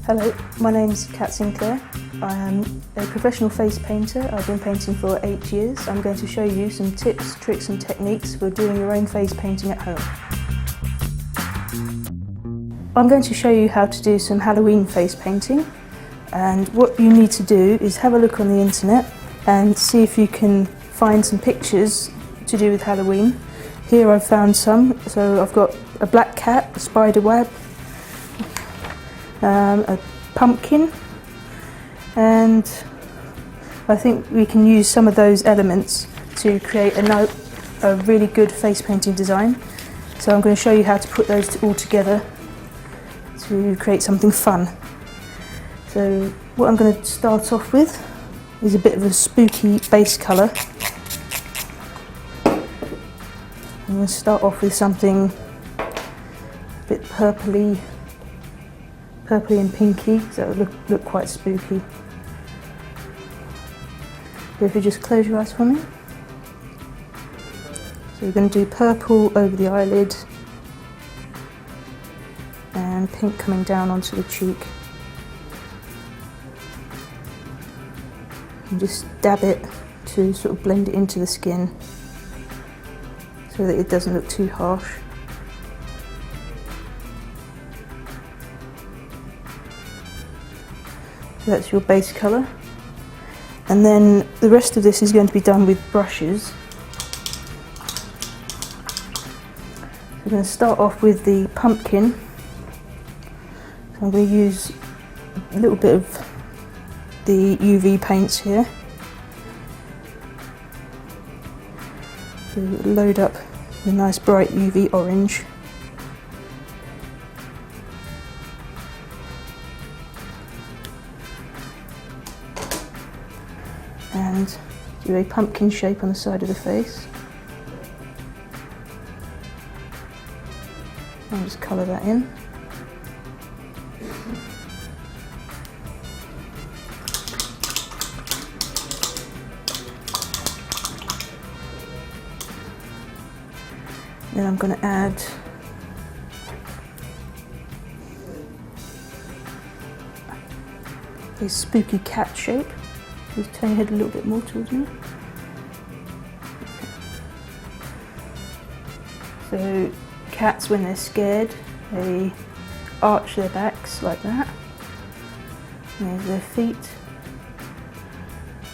Hello, my name's Kat Sinclair. I am a professional face painter. I've been painting for 8 years. I'm going to show you some tips, tricks and techniques for doing your own face painting at home. I'm going to show you how to do some Halloween face painting, and what you need to do is have a look on the internet and see if you can find some pictures to do with Halloween. Here I've found some, so I've got a black cat, a spider web, a pumpkin, and I think we can use some of those elements to create a really good face painting design. So I'm going to show you how to put those all together to create something fun. So what I'm going to start off with is a bit of a spooky base colour. I'm going to start off with something a bit purpley and pinky, so it will look quite spooky. So if you just close your eyes for me. So we're going to do purple over the eyelid and pink coming down onto the cheek. And just dab it to sort of blend it into the skin so that it doesn't look too harsh. So that's your base colour. And then the rest of this is going to be done with brushes. So we're going to start off with the pumpkin. So I'm going to use a little bit of the UV paints here. So load up the nice bright UV orange. And do a pumpkin shape on the side of the face. And just colour that in. Then I'm going to add a spooky cat shape. Just turn your head a little bit more towards me. So cats, when they're scared, they arch their backs like that. And there's their feet.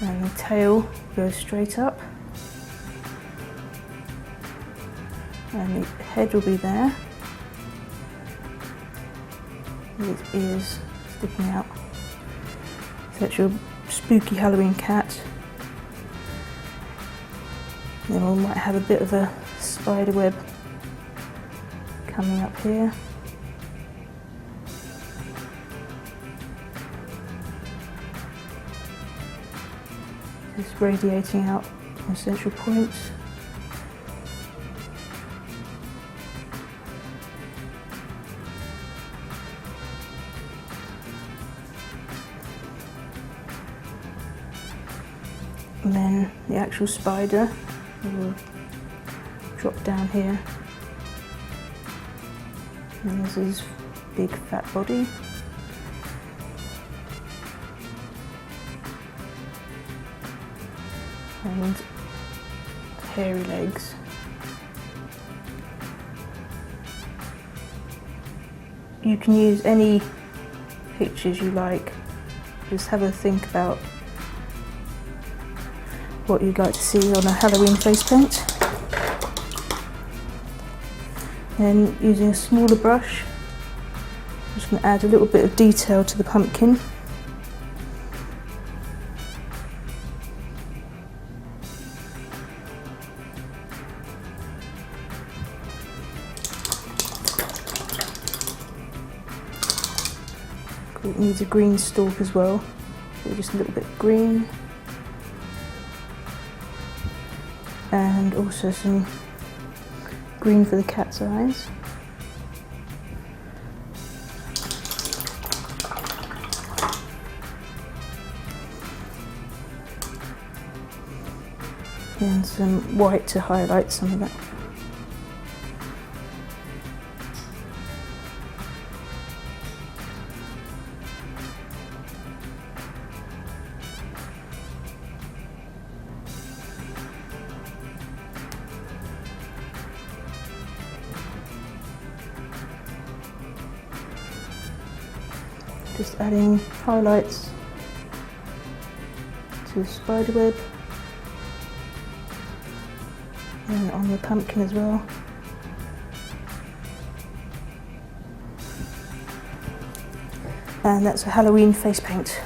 And the tail goes straight up. And the head will be there. With its ears sticking out. So that's your spooky Halloween cat. Then we might have a bit of a spider web coming up here. Just radiating out from central points. And then the actual spider will drop down here. And there's his big fat body. And hairy legs. You can use any pictures you like. Just have a think about what you'd like to see on a Halloween face paint. Then using a smaller brush, I'm just going to add a little bit of detail to the pumpkin. It needs a green stalk as well, so just a little bit of green. And also some green for the cat's eyes. And some white to highlight some of that. Just adding highlights to the spider web and on the pumpkin as well. And that's a Halloween face paint.